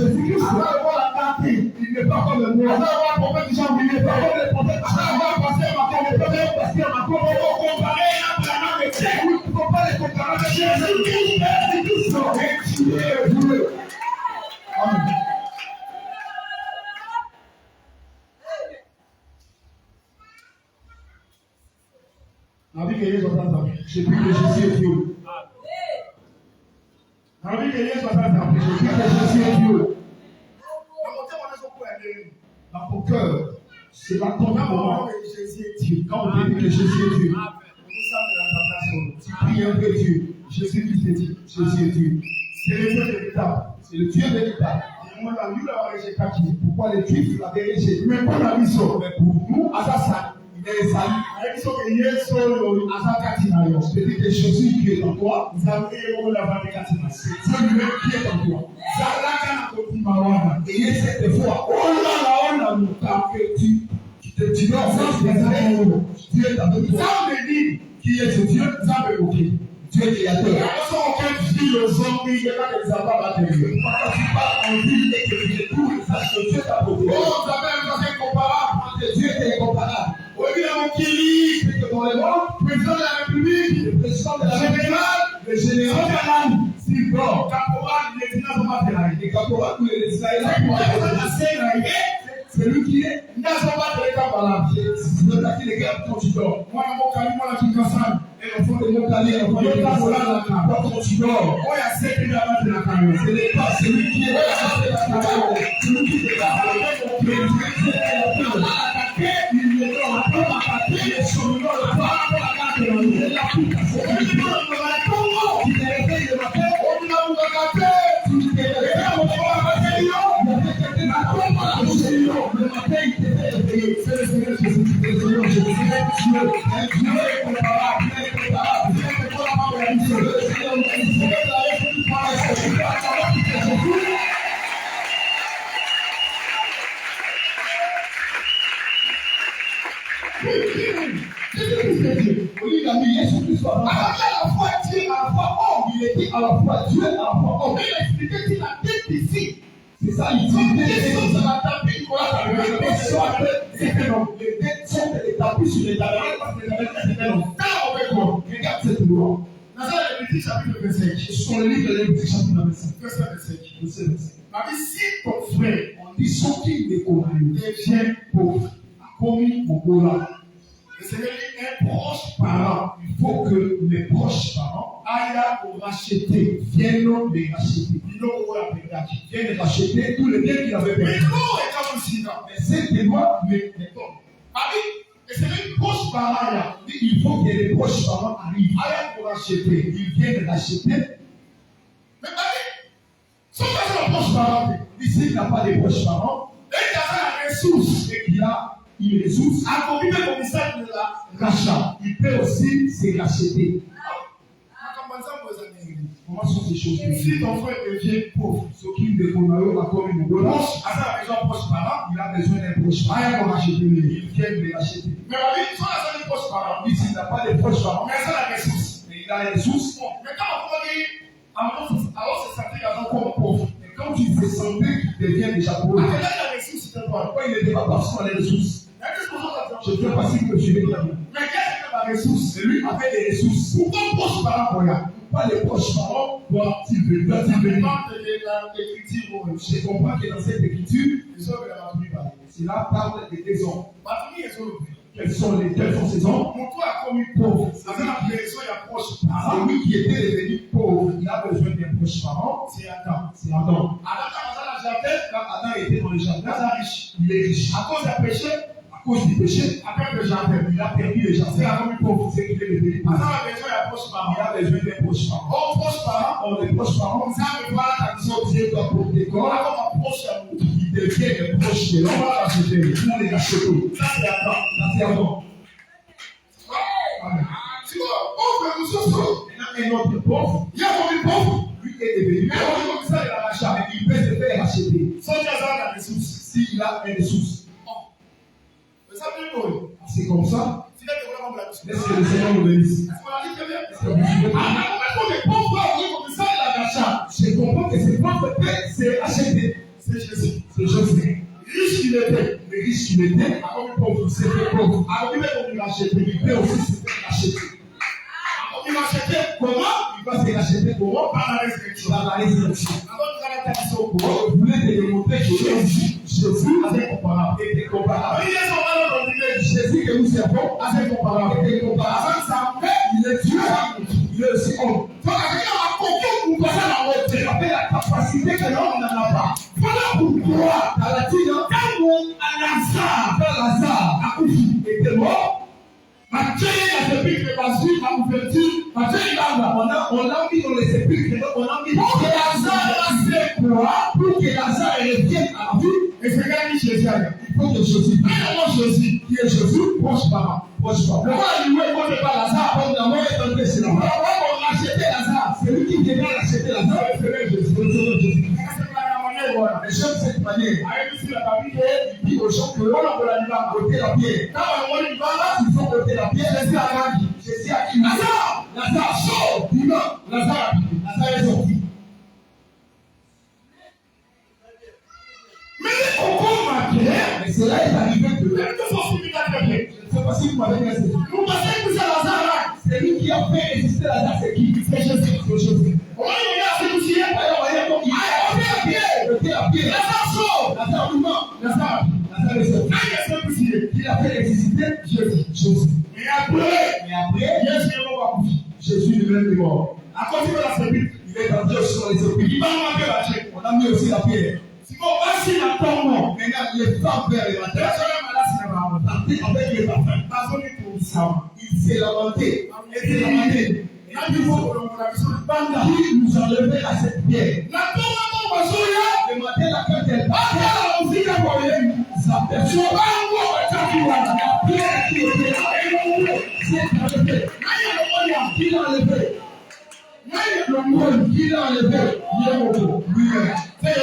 Speaker 2: Jésus-Christ va avoir la clarté. Il n'est pas comme le moi. On va avoir le prophète Jean, il n'est pas comme le prophète. On va avoir pasteur Macron, le prophète pasteur Macron. On va comparer Abraham et Dieu. Il ne faut pas les comparer avec Jésus-Christ. Jésus-Christ sont Dieu. Amen. La vie que Jésus a fait, je prie que Jésus est Dieu. La vie que Jésus a fait, je prie que Jésus est Dieu. Dans mon cœur, C'est la ton moment. Quand on dit que Jésus est Dieu, tu pries un peu Dieu. Jésus-Christ est Dieu. Jésus est Dieu. C'est le Dieu véritable. C'est le Dieu véritable. Pourquoi les Juifs l'avaient rejeté? Mais pour nous, à ça, il est salut. C'est-à-dire que Jésus qui est en toi, c'est Dieu lui-même qui est en toi. Et cette fois, tu dois faire des amours. Dieu est avec toi. Qui est ce Dieu? Dieu est créateur. Quand tu parles en vie et que tu découvres, sache que Dieu t'a protégé. Dieu est incomparable. C'est que dans le monde, le président de la République, le président de la République, le général, si bon, caporal, les caporaux, tous les Israéliens, c'est lui qui est. C'est le qui les gars quand tu dors. Moi, mon cali, moi, la qui cassane. Et au fond de mon cali, au fond de mon cali, quand tu dors. Moi, il y a 7 000 amateurs de la camion. Ce n'est pas celui qui est là. C'est lui qui est là. Il est là. Il est sur le nom de la part. Il est là. Il est réveillé le matin. On a un matin. Il est réveillé le matin. Le matin, il était réveillé. C'est le Seigneur Jésus. Le Seigneur Jésus. Un Dieu incomparable. Il était à la fois Dieu, à la fois homme. Il a expliqué qu'il a été ici. C'est ça, il dit. Les deux sont la tapis, les tapis sur les tabernacles parce que les tabernacles étaient longtemps avec moi. Regarde cette loi. Dans le Lévitique chapitre 25. Sur le livre de Lévitique chapitre 25. Verset 25. Mais si ton frère, on dit ceux qui ne connaissent devient pauvre, a commis au Gola. Le Seigneur dit un proche parent. Il faut que les proches parents aillent pour racheter, viennent les racheter. Viennent racheter tous les biens qu'il avait payés. Mais c'est moi, mais et c'est les proches parents. Il faut que les proches parents arrivent. Aillent pour racheter. Ils viennent racheter. Mais sans faire les proches parents, ici il n'y a pas de proches parents. Et il y a la ressource. Et qu'il a une ressource. À combien de commissaires de la rachat, il peut aussi se racheter. Comment sont ces choses? Si ton frère devient pauvre, ce qui ne connaît pas comme une bonne proche, il a besoin d'un proche parent pour racheter. Il vient de les racheter. Mais la vie, si on a des proches parents, ici il n'a pas de proches parents, mais ça la ressource. Mais il a les ressources. Mais quand on dit, alors c'est sentir comme pauvre. Et quand tu te sens qu'il devient déjà pauvre, pourquoi il n'était pas parti dans les ressources? Je ne sais pas si je vais dire. Mais qu'est-ce que la ressource? C'est lui qui avait les ressources. Pourquoi proche parent regarde? Pourquoi les proches parents doivent-ils venir? Je comprends que dans cette écriture, cela parle des deux hommes. Quels sont ces hommes? Pauvres. C'est lui qui était devenu pauvre. Il a besoin d'un proche parent. C'est Adam. Quand Adam était dans le jardin, il est riche. À cause du péché, après le jardin, il a perdu le jardin. C'est la même pauvre, c'est qu'il est devenu pauvre. Il a besoin d'un proche parent. Les proches parents, Dieu doit porter corps. Il devient le proche de l'homme. Pour les racheter. Ça, c'est Adam. Tu vois, il y a un autre pauvre. Il y a un pauvre. Lui est devenu pauvre. Il peut se faire racheter. S'il a une ressource. C'est comme ça. Est-ce que le Seigneur nous bénisse? Je comprends que c'est pas peut-être, c'est acheté. C'est Jésus. C'est Jésus. Riche qu'il était, mais riche qu'il était, pauvre, c'est pauvre. Alors il peut l'acheter, il peut aussi se faire acheter. Il va acheter comment? Il va se racheter comment? Par la résurrection. Vous voulez te démontrer que Jésus avait comparable. Était comparable. Jésus que nous servons avait comparable. Était comparable. Il est Dieu. Il est aussi homme. Il avait la capacité que l'homme n'en a pas. Voilà pourquoi, à la Lazare, on l'a mis dans les sépulcres, on l'a mis
Speaker 1: pour que Lazare se croit,
Speaker 2: pour que Lazare revienne à la vie.
Speaker 1: Et c'est quand il dit Jésus,
Speaker 2: Il faut que Jésus,
Speaker 1: premièrement Jésus,
Speaker 2: qui est Jésus, proche papa.
Speaker 1: le roi du roi, il ne connaît pas Lazare.
Speaker 2: Comme la mort est entrée chez la mort.
Speaker 1: On a acheté Lazare.
Speaker 2: C'est lui qui vient acheter Lazare.
Speaker 1: C'est le Jésus.
Speaker 2: Les gens de cette manière, il dit aux gens que ôter la pierre. Ils ont ôté la pierre. Jésus a dit Lazare, sort. Lazare est sorti. Mais cela est arrivé de là. Je ne sais pas si vous m'avez bien saisi. C'est lui qui a fait exister Lazare. C'est qui? C'est Jésus. Lazare est sorti. Il a fait exister Jésus.
Speaker 1: Et après,
Speaker 2: Jésus lui-même est mort.
Speaker 1: à côté de la sépulcre,
Speaker 2: Il est entré sur les sépulcres. On a mis aussi la pierre. Maintenant, les femmes vers les matins, avec les parfums, il s'est lamenté. Qui nous enlevait à cette pierre. Le matin, la quand elle partait, sa personne, la pierre qui était là, s'est enlevée. Qui l'a enlevé? Qui l'a enlevé? Lui-même. C'est qui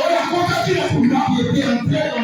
Speaker 2: était entré dans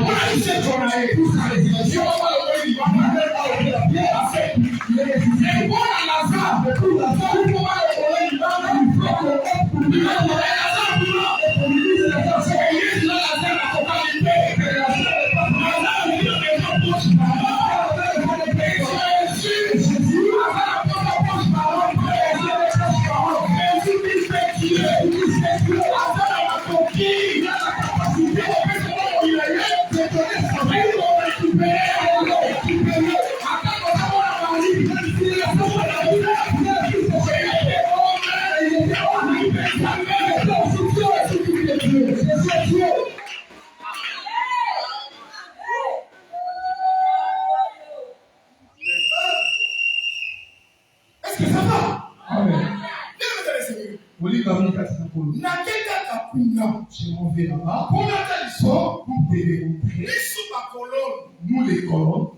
Speaker 1: est-ce que ça va?
Speaker 2: Amen.
Speaker 1: Je m'en vais là-bas.
Speaker 2: Nous les colons.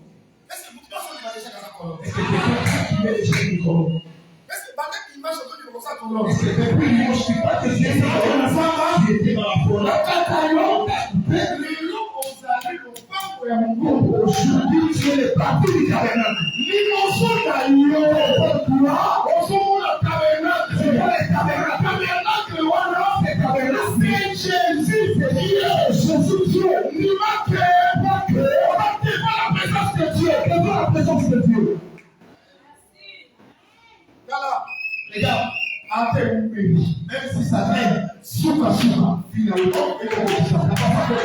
Speaker 1: Est-ce que vous pensez déjà la colonne?
Speaker 2: Est-ce que quelqu'un qui met déjà une colonne?
Speaker 1: Est-ce que peut-être qu'il marche autour de sa colonne?
Speaker 2: Est-ce que depuis moi je ne suis pas que j'ai été dans la colonne? Aujourd'hui, tu es le parti du tabernacle.
Speaker 1: Regarde,
Speaker 2: même si ça aide, finalement, et comme ça, n'a pas fait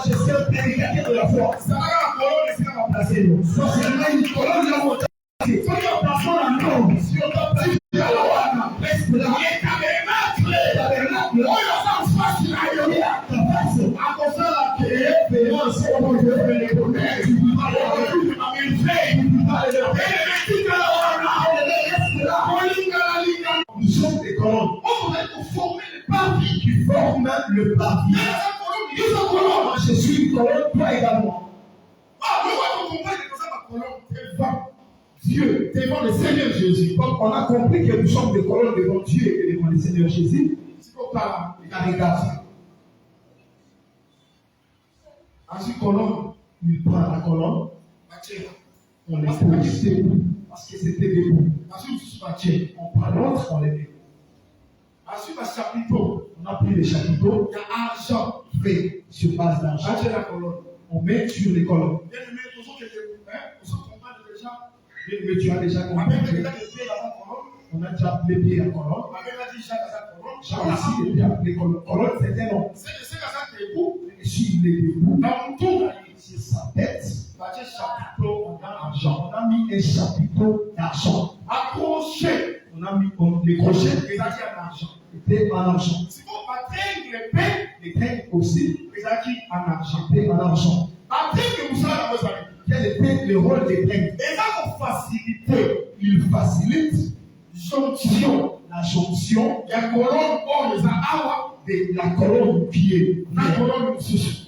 Speaker 2: je sais le prédicateur de la foi.
Speaker 1: ça va la colonne ici dans ma place.
Speaker 2: Non, c'est une colonne là où on est.
Speaker 1: Quand tu as placé la norme, si on t'a placé la loi, le tabernacle, on a ça se passe là, il y a à cause de la créer, payant ce qu'on veut les connaître, tu peux pas les
Speaker 2: nous sommes des colonnes.
Speaker 1: on va former les parties
Speaker 2: Qui forment le parti. Moi, je suis une colonne, toi également.
Speaker 1: Dieu, devant le Seigneur Jésus.
Speaker 2: Donc, on a compris que nous sommes des colonnes devant Dieu et devant le Seigneur Jésus. Regarde.
Speaker 1: Ensuite, colonne,
Speaker 2: Il prend la colonne, on les pose debout, parce que c'était debout.
Speaker 1: ensuite,
Speaker 2: On prend l'autre, on les met.
Speaker 1: ensuite, un chapiteau,
Speaker 2: On a pris les chapiteaux,
Speaker 1: il y a argent,
Speaker 2: fait sur base d'argent,
Speaker 1: argent la colonne.
Speaker 2: on met sur les colonnes.
Speaker 1: Bien aimé, nous sommes déjà,
Speaker 2: Mais tu as déjà compris.
Speaker 1: avec les gars de pied dans la colonne,
Speaker 2: On a déjà appelé pied la colonne.
Speaker 1: avec la Jacques dans la colonne,
Speaker 2: Jean aussi était appelé colonne. Colonne, c'était non.
Speaker 1: c'est qu'à ça, t'es beau,
Speaker 2: Et s'il est debout,
Speaker 1: dans le tour,
Speaker 2: sur sa tête,
Speaker 1: bah, tu as chapiteau,
Speaker 2: argent. On a mis un chapiteau d'argent.
Speaker 1: accroché,
Speaker 2: On a mis les crochets
Speaker 1: les acquis en argent.
Speaker 2: étaient en argent.
Speaker 1: Si vous battez les paix,
Speaker 2: Les têtes aussi
Speaker 1: les acquis en argent.
Speaker 2: étaient en argent.
Speaker 1: Battez que vous savez dans vos amis.
Speaker 2: Quel était le rôle des têtes?
Speaker 1: Et ça vous facilite
Speaker 2: Il facilite
Speaker 1: jonction. La jonction. Il y a colonne or les awa de la colonne pied. La colonne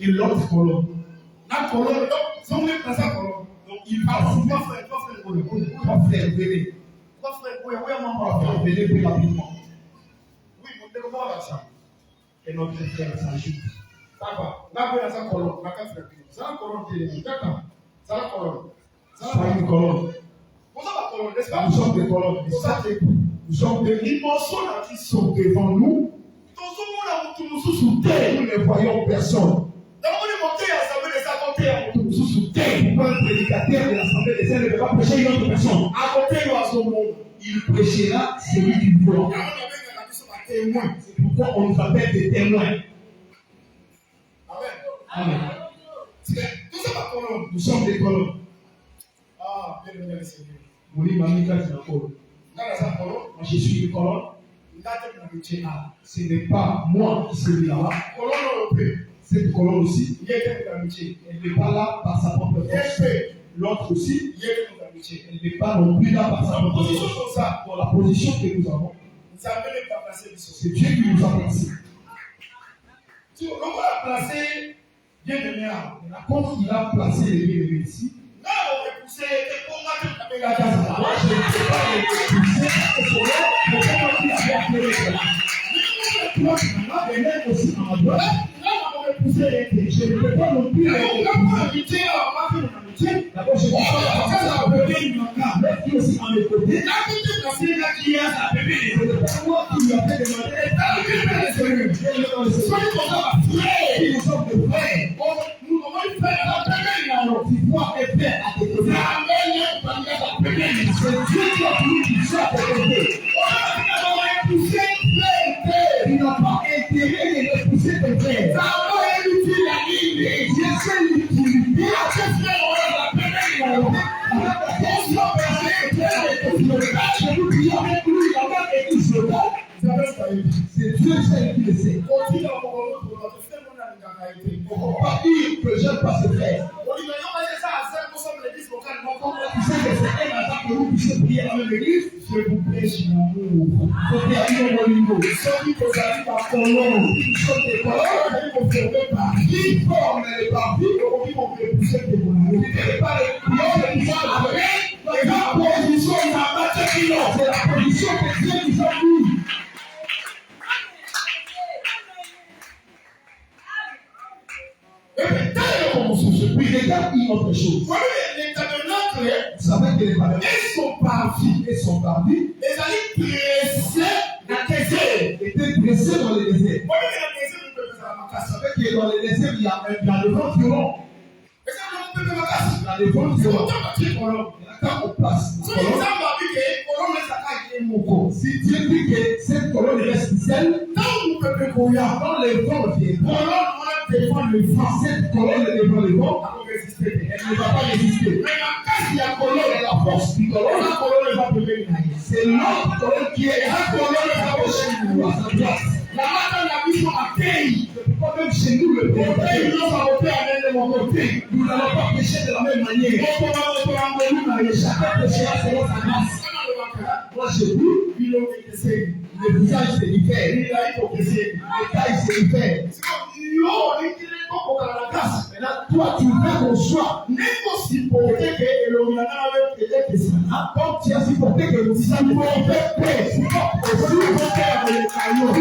Speaker 1: et l'autre colonne. La colonne, donc, dans sa colonne. Donc, il va souvent faire, venez. Venez plus rapidement. Oui, mon développement là ça. Et notre frère s'ajoute. Ça va. Là, vous avez sa colonne. La carte de ça la colonne qui est là. Ça la colonne. Ça une colonne. Vous avez la colonne, n'est-ce pas? Nous sommes des colonnes. Nous sommes des dimensions qui sont devant nous. Nous ne voyons personne. Pourquoi le prédicateur de l'assemblée des saints ne peut pas prêcher une autre personne? Il prêchera celui qui voit. C'est pourquoi on nous appelle des témoins. Amen. Nous sommes des colonnes. Ah, bien aimé le Seigneur. Moi, je suis une colonne. Ce n'est pas moi qui suis là. Cette colonne aussi, elle n'est pas là par sa propre force. L'autre aussi, elle n'est pas non plus là par sa propre force. Dans la position que nous avons, c'est Dieu qui nous a placés. Quand il a placé les bien-aimés ici, moi, je ne sais pas les expulser, aussi en droite. Je ne peux pas non plus les repousser. D'abord, je ne peux pas mettre aussi à mes côtés. C'est pas moi qui lui a fait demander. Ils sont de frères. Tu vois tes frères à tes côtés. C'est Dieu qui a voulu qu'ils soient à tes côtés. Il n'a pas intérêt de repousser tes frères. Dieu sait l'utilité. C'est Dieu seul qui le sait. On ne peut pas dire que je ne pas se faire. Tu sais que c'est un hasard que vous puissiez prier dans l'église. Je vous prêche l'amour. Faut faire un niveau. Ceux qui arrivent à colonne, qui sont des colonnes, qui forment les parties, qui vont repousser des colonnes. Vous ne pouvez pas les prier, les c'est la position de la matière. C'est la position que Dieu nous a mis. Oui, regarde une autre chose. Vous savez que les tabernacles sont partis et sont partis. Ils étaient pressés dans le désert. Vous savez que dans le désert, il y a le vent violent. Il y a le vent violent. Quand on place si Dieu dit que cette colonne reste seule, quand les vents viennent, cette colonne devant le vent, elle ne va pas résister. Mais la colonne est la force du colonne, la colonne va devenir. C'est l'autre colonne qui est la colonne qui va chez nous à sa place. La mission accueille. Pourquoi même chez nous le côté, nous n'allons pas pécher de la même manière. Chacun péchera selon sa grâce. Moi j'ai vu, le visage c'est diffère, le taille c'est diffère. Maintenant, toi tu veux qu'on soit supporté que quand tu as supporté que nous sommes paix, supporté avec les cailloux,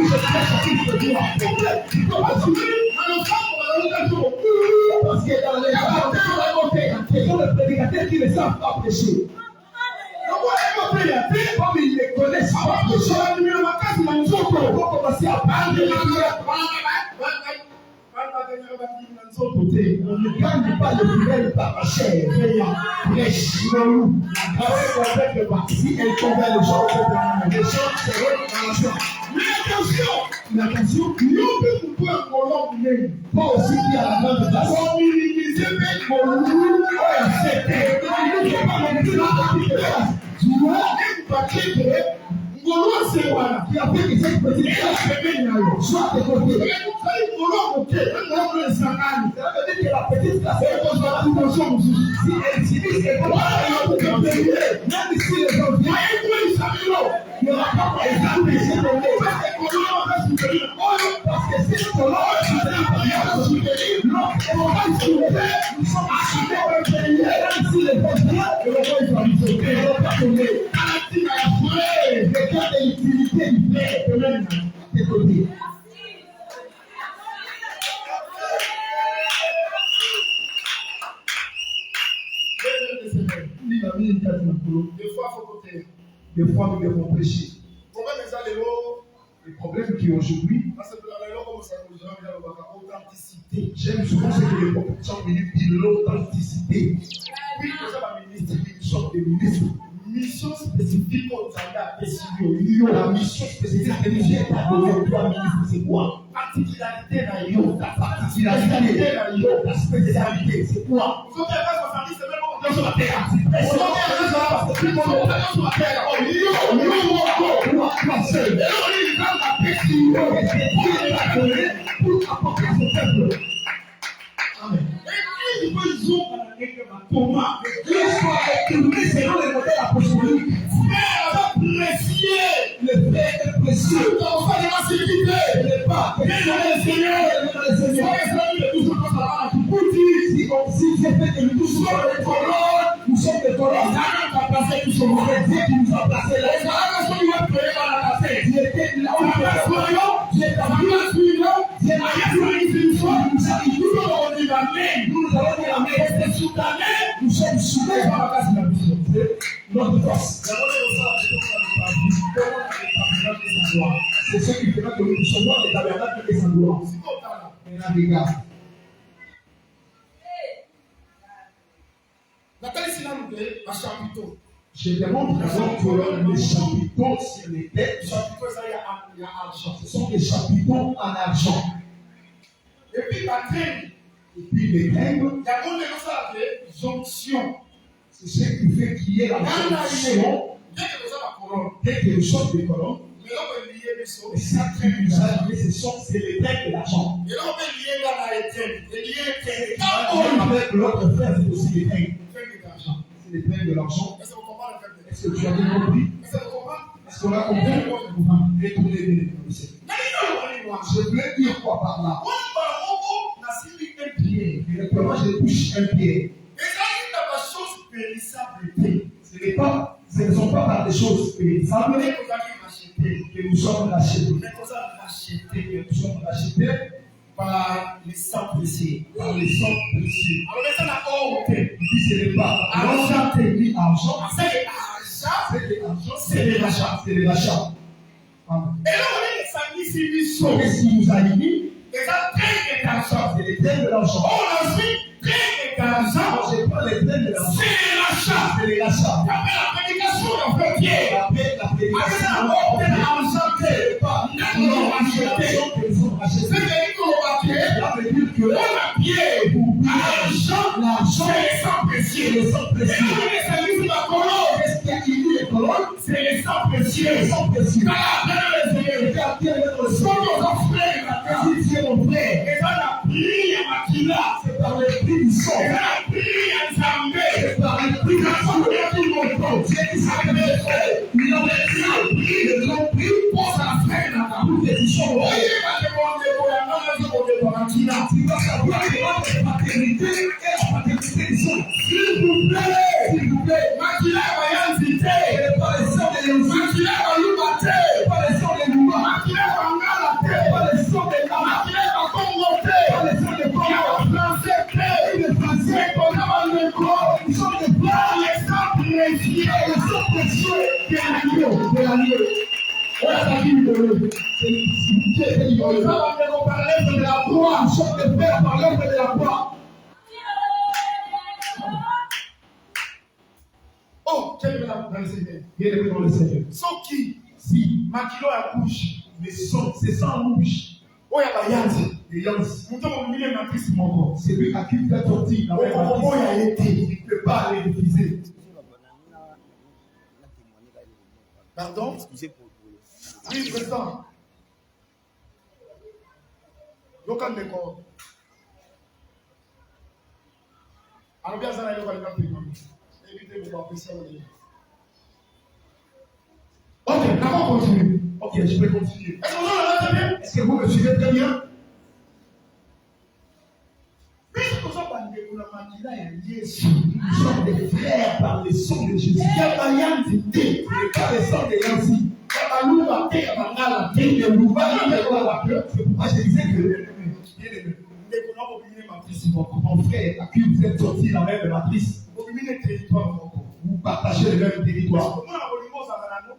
Speaker 1: parce que dans les gens, le prédicateur qui ne savent pas pécher. Comme ils ne connaissent pas pécher, ils vont commencer à parler. On ne gagne pas le fidèle par la chair. Prêche, si elle convainc les gens, les gens seront dans la joie. Mais attention, nous pouvons un colon de pas aussi qui a la grande place. On minimise le colon, c'est tu vois, qui a fait que cette petite classe soit de côté. Ça veut dire que la petite classe est dans la dimension. Si elle utilise les même si les gens viennent, il y
Speaker 2: Parce que c'est pour l'homme qui est l'homme nous sommes assumés si les besoins de l'homme sont sautés, ne vont pas tomber. Le cas de l'utilité du Père peut même t'écouter. Des fois, nous devons prêcher. Le problème qui est aujourd'hui, j'aime souvent ce que les populations disent de l'authenticité. Oui, nous sommes des ministres. Mission spécifique au Zanda, la mission spécifique que Dieu t'a donné, toi, ministre, c'est quoi? Particularité dans l'eau, ta particularité dans l'eau, ta spécialité, c'est quoi? Vous n'avez pas 70, c'est même pas sur la terre. Pour apporter ce peuple. Amen. Et puis, ils ont Thomas, Dieu soit équilibré selon les modèles apostoliques. Frère, apprécié. Le frère est précieux. On va les faciliter. Il n'est pas. Le Seigneur. Pour dire, si c'est fait que nous sommes des colonnes, nous sommes des colonnes. On a placé tout ce monde. Dieu qui nous a placés là. Il était là où il était. Nous allons dire amen. Nous sommes soudés par la grâce de la mission. Notre force. C'est ce qui fera que nous puissions voir les tabernacles des endroits. Je demande d'abord que les chapiteaux sur les têtes, ce sont des chapiteaux en argent. Et puis les règles, c'est ce qui fait qu'il y ait la jonction. Dès que nous sommes des colons, et ça qui nous a liés, c'est les règles de l'argent. Avec l'autre frère, c'est aussi les règles. C'est les règles de l'argent. Est-ce que tu as bien compris? Est-ce qu'on a compris? Retournez les je voulais dire quoi par là? Directement, je touche un pied. Ce ne sont pas par des choses périssables que nous sommes rachetés. Que nous sommes rachetés par les sangs précieux. Par les sangs précieux. Il dit ce n'est pas argent, c'est les rachats. C'est les rachats. Qu'est-ce qui nous a unis? C'est les thèmes de l'argent. Quand je prends les thèmes de l'argent, c'est les rachats. La prédication, l'argent est sans précieux. Qu'est-ce qui a unis les colonnes? C'est les sangs précieux. Si Dieu mon frère, c'est par le prix du sang. C'est par le prix du sang. Dieu qui s'appelle frère. Il en est pris. Le grand prix pour sa frère dans la bouche des gens. Tu dois savoir que notre paternité est la paternité du sang. S'il vous plaît, Makila Bayanzite, pas les sons de Yonzi, Makila Bayubate, pas les sons de Luma, Makila Bangalate, pas les sons de Lama, Makila Bakongote, pas les sons de Kongo, les Français, ils sont des blancs, les sons précieux, de l'agneau. On a pas vu de l'eau. On va parler de la croix, nous sommes des frères par l'œuvre de la croix. Oh, quel est dans le Seigneur? Bien aimé dans le Seigneur. Sans qui? Si. Makilo à couche. Mais c'est sans rouge. Oh, il y a Yanzi. Les Yanzi. Nous avons mis ma prise mon corps. C'est lui à qui fait sortir. Oh, il a été. Il ne peut pas aller réviser. Pardon? Excusez pour vous. Oui, président. Local de corps. Alors, bien, ça n'a pas évitez vos appréciations. Ok,
Speaker 1: qu'on continue?
Speaker 2: Ok, je peux continuer.
Speaker 1: Est-ce que vous entendez bien?
Speaker 2: Est-ce que vous me suivez très bien?
Speaker 1: Puisque nous sommes
Speaker 2: des frères par le sang de Jésus.
Speaker 1: il y a moyen d'aider.
Speaker 2: Par le sang de Yancy.
Speaker 1: C'est pourquoi
Speaker 2: je disais que mon frère, à qui vous êtes sortis la même matrice, vous partagez le même territoire.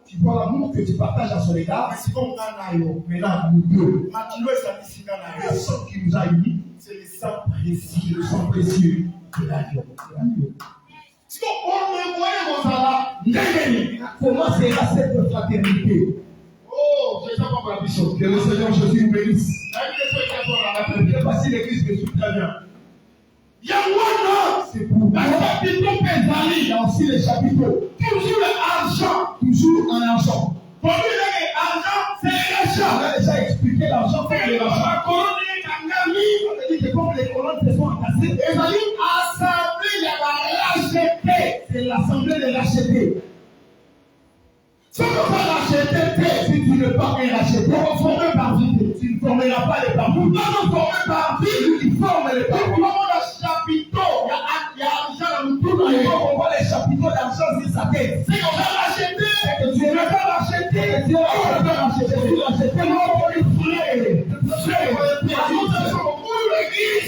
Speaker 2: Tu vois l'amour que tu partages à son égard. Mais là, nous deux, le sang qui nous a unis,
Speaker 1: c'est le sang précieux.
Speaker 2: le sang précieux de l'agneau. Comment sera cette fraternité?
Speaker 1: Oh, je ne sais pas pour la puissance.
Speaker 2: Que le Seigneur Jésus nous bénisse. Je ne sais pas si l'église me suit très bien.
Speaker 1: Il y a un
Speaker 2: C'est pour
Speaker 1: la chapiteau pénali.
Speaker 2: il y a aussi les chapiteaux.
Speaker 1: Toujours l'argent.
Speaker 2: Toujours en argent.
Speaker 1: Pour lui, l'argent, c'est
Speaker 2: On
Speaker 1: l'argent.
Speaker 2: a déjà expliqué l'argent comme
Speaker 1: C'est
Speaker 2: l'argent.
Speaker 1: la couronne kangami.
Speaker 2: On a dit que comme les colonnes se sont entassées,
Speaker 1: Et ça dit, assemblée, il y a la racheté.
Speaker 2: c'est l'assemblée de racheter.
Speaker 1: Si on va racheter,
Speaker 2: Si tu ne peux pas racheter,
Speaker 1: on va former par vie.
Speaker 2: tu ne formeras pas les parcours.
Speaker 1: Nous allons former par vie.
Speaker 2: Celui qui forme les
Speaker 1: Tout
Speaker 2: parcours.
Speaker 1: le monde a chapiteau. Il y a argent dans tout
Speaker 2: Et
Speaker 1: le monde.
Speaker 2: quand on voit les chapiteaux d'argent sur sa tête,
Speaker 1: C'est qu'on va racheter.
Speaker 2: c'est que tu ne peux pas racheter. Tu ne peux pas racheter. Tu racheter.
Speaker 1: Frère, pour l'église,